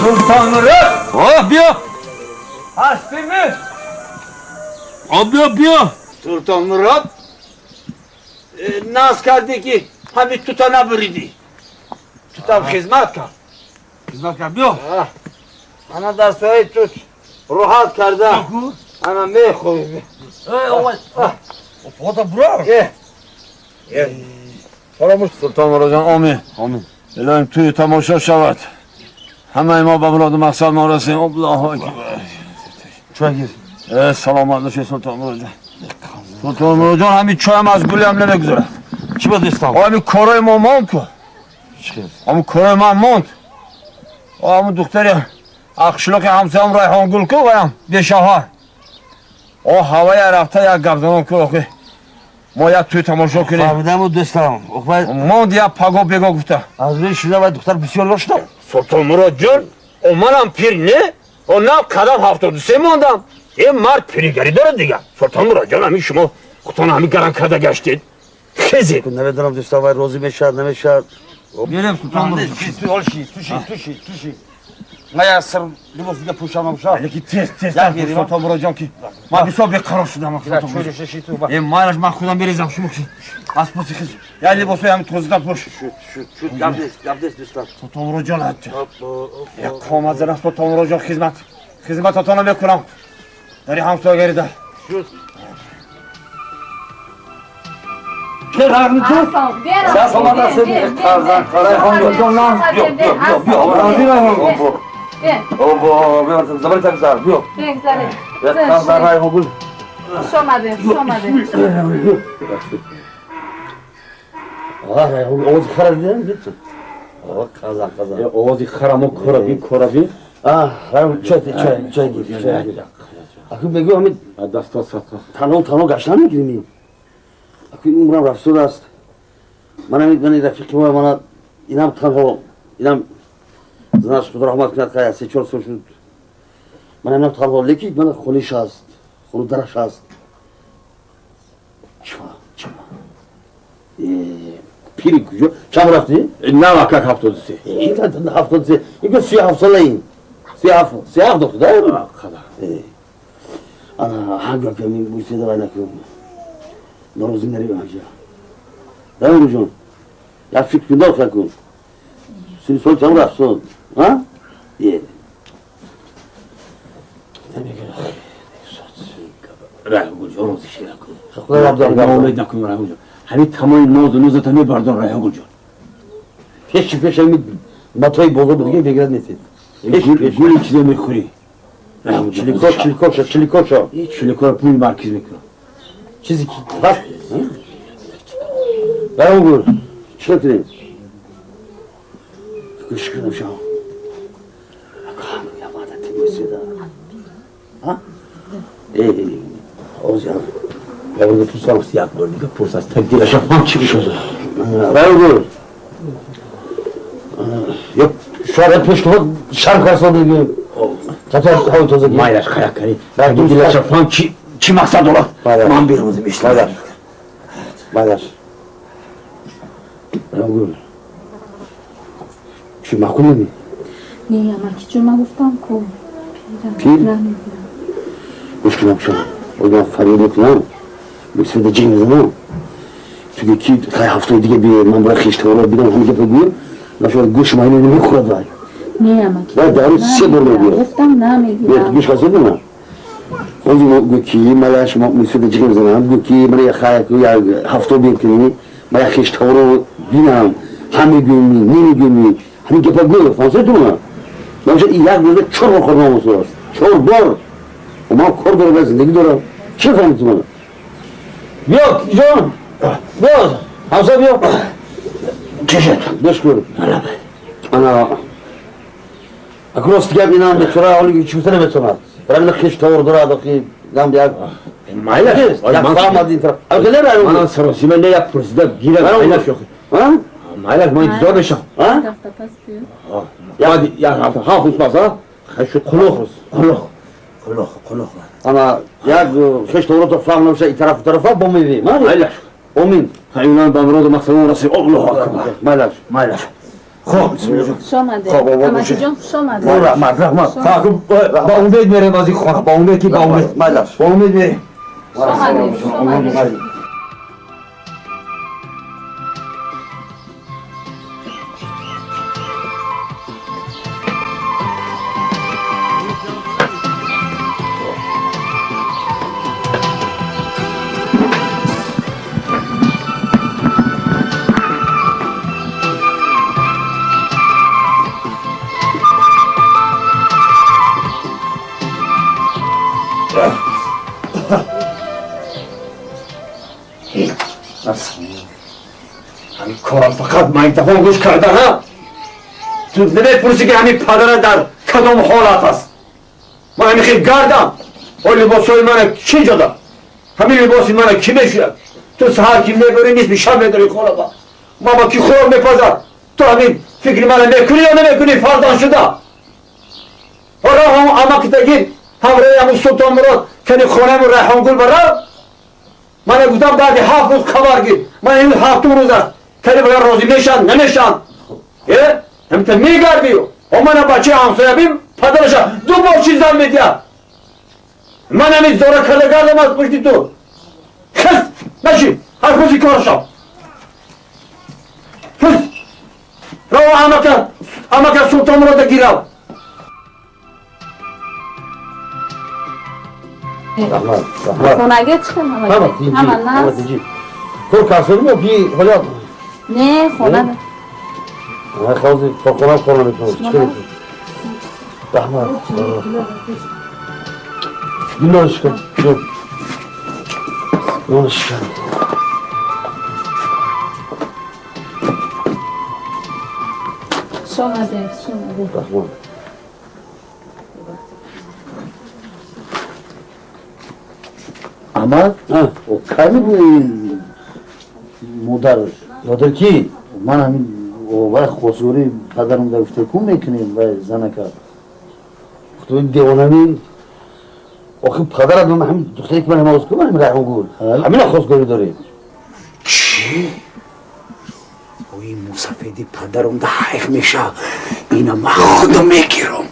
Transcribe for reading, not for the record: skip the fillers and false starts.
Sultanmurod! Bia! Hastaymış! Bia! Sultanmurod! Naz kardı ki hami tutana biriydi. Tutam hizmet kar. Hizmet kar bia! Ana da söyle tut. Ruhat karda. Ana me koydu. Oğlum. O da bravo. Faramuş Sultanmurod amin. Amin. Elahim tuyu tamaşa şavat. همه ما به مراد مقصد ما رسیم الله اکبر چای گیر سلامت باشه سلطان مراد جان سلطان مراد جان همین چای هم از گلی هم نمیگذاره چی باید استام؟ همین کارای ما ماند که چی؟ همین کارای من ماند همین دختری اخشلاک همسه هم ریحان گل که و هم بیشهر هوای رفته یک گردانان که ما یک توی تماشا کنیم فهمیدم و دستم ماند یک پگا بگا گفته از روی شده و دختر بسیار داشتم Sultan Murod Can, o manam pir ne? O ne kadar haftadı semandam. Mart piri geri dara diye. Sultan Murod Can hami şuma kutana hami garankada geçti. Kezi. Ne derim dostum var rozi meşar ne meşar. Gelem Sultan Murod. Tuşi. Ne sır libos da puşamamışlar. Peki tez Sultan Murod Can ki. Ma bir sobe karar şuda şöyle şey tu bak. Maylaş ma kudan berizam şunu ki. Aspası kız. Ya libosu hem tozdan puş. Şu yabdes dostum. Sultan Murod Can hatta. Ya komazına Sultan Murod Can hizmet atana bekunam. Dari hamsa geride. Şu. Kerarını tut. Sen sonra seni karzan yok. Razı yok. O bu zaman temizler. Yok. Karzan rayhan gül. Şomadı. Rayhan gül oğuz karar değil mi? Karzan. Oğuz karam o korabi. Çay gir. Akın begi Ahmet. Dasta satma. Tanı kaçtan mı girmeyeyim? Akın umram rafsur rast. Bana rafikim var bana inam tanı inam znaš kod rahmat krat kaya se čor sošut. Mana nam tanı leki bana khoni şast. Khonu dara şast. Çma. Piri kujo. Çam rafti? Ne vakak haftadısı? İnsan haftadısı. İko siyah haftalayın. Siyah doktor da mı? Kadar. Ana hangi akımın bu istedi var nakım. Norozun nereye hacı? Değil mi hocam? Ya fikrinde okuyakın. Seni sol çam rafsın. Ha? İyi. Rahugul Oğuz işi yakın. Haklar yaptım. Mağlup nakım Rahugul. Hani tamam nozu tabii pardon Rahugul. Peş mi matayı bolu diye bir gran netin. Gül içinde mekuri. Çilikoşa. Çilikor pul markiz mekuri. Çizik. Bak. Rahugul. Şöyle. Kışkırım şu an. Kanı yapmadı temizledi. Ha? Oğuz ya. Ya burada pursam siyah gördük. Pursas tebdil aşağıdan çıkmış o zaman. Rahugul. Yok. Şu an hep peşkova şarkı karşıladığı gibi. Zaten havun tozu gibi. Maylaş kayakları. Tebdil aşağıdan çi maksat olan. Man birimizin işler. Maylaş. Rahugul. Şu makul mi? Ne ama ki cuma guftam ko. Pir? Müşkül şu. O zaman Fariye'de kulağım. Bu sırada Cengiz ama. Çünkü ki haftayı diye bir man bırak işte orada bir hangi yapıyor. Nasıl kuş mayını ne kuradı? Ne ama ki? Ben daha size böyle diyor. Guftam name gibi. Evet, kuş kasıyor mu? O zaman bu ki malaş bu sırada Cengiz ama bu ki bana yakaya ya hafta bir kini bana işte orada binam. Hami günü, nini günü. Hani yapabiliyor, fazla değil mi? Yoksa iyak böyle çor kornamız var. Çor bor. Ama kordor bezin ne gidiyor? Kim fahmeti bana? Yok, John. Yok. Hamza yok. Çeşit. Beş görüp. Ana. Akrost geldi inan metra alı geçmişte metra. Ben de hiç tavır duradı ki nam diye. Maylaş. Ya fahmadın taraf. Arkadaşlar ben Ana sarısı ben ne yapıyoruz da girer maylaş yok. Ha? Maylaş mayı zor beşak. Ha? Hafta pas diyor. Ya hadi ya hafta ha hutmaz ha. Şu kuluk. قلوخ اما یک خشت رو تو فهم نمیشه این طرف طرفا با میوی مایلش امین حیوان به مراد مقصد رسی الله اکبر مایلش خب بسم الله خوش آمده خب، بابا، امکی باشه. جان خوش آمده رحمت فقط با امید میریم از این خانه با امید که با امید مایلش با امید میریم خوش آمده خوش آمده همین کار فقط من دفعه گوش کردن ها تو نمیپرسی که همین پدر در کدام حالت است من همین خیلی گردم و لباسای من کی جدا همین لباسی من کی میشوید تو سهر کی میبری نیست بیشتر میداری خونه با ماما کی خور میپزد تو همین فکر من میکنی یا نمیکنی فردان شده حالا هم اما که تگیر همراه همون سلطان مراد کنی خونه من ریحان گل برا من گفتم بعد 7 روز خبر گیر من این 7 روز است کنی باید راضی میشن نمیشن همینطور میگردی و من بچه همسایه بیم پدرش 2 بار چیزم میدید من همین زوره کرده گردم از پشتی تو خست نشی هر روزی کارشم خست رو اما که سلطان مراد گیرم خونگه چه همه نست تو کسایی ما بی حالا نه خونه نه من خوازی تا خونه میکنم چیکاری رحمت گلوش کن گلوش کن خوش آمده رحمت اما او کمی بود مادر کی؟ من همین وقت خسوری پدرم گفته کن میکنیم و زنه کرد تو این دیوانمی آخه پدرم من همین دختری که من همه از کنم همین رحم گول همین خواستگاری داریم این موسفیدی پدرم ده حیف میشه اینو من خودم میگیرم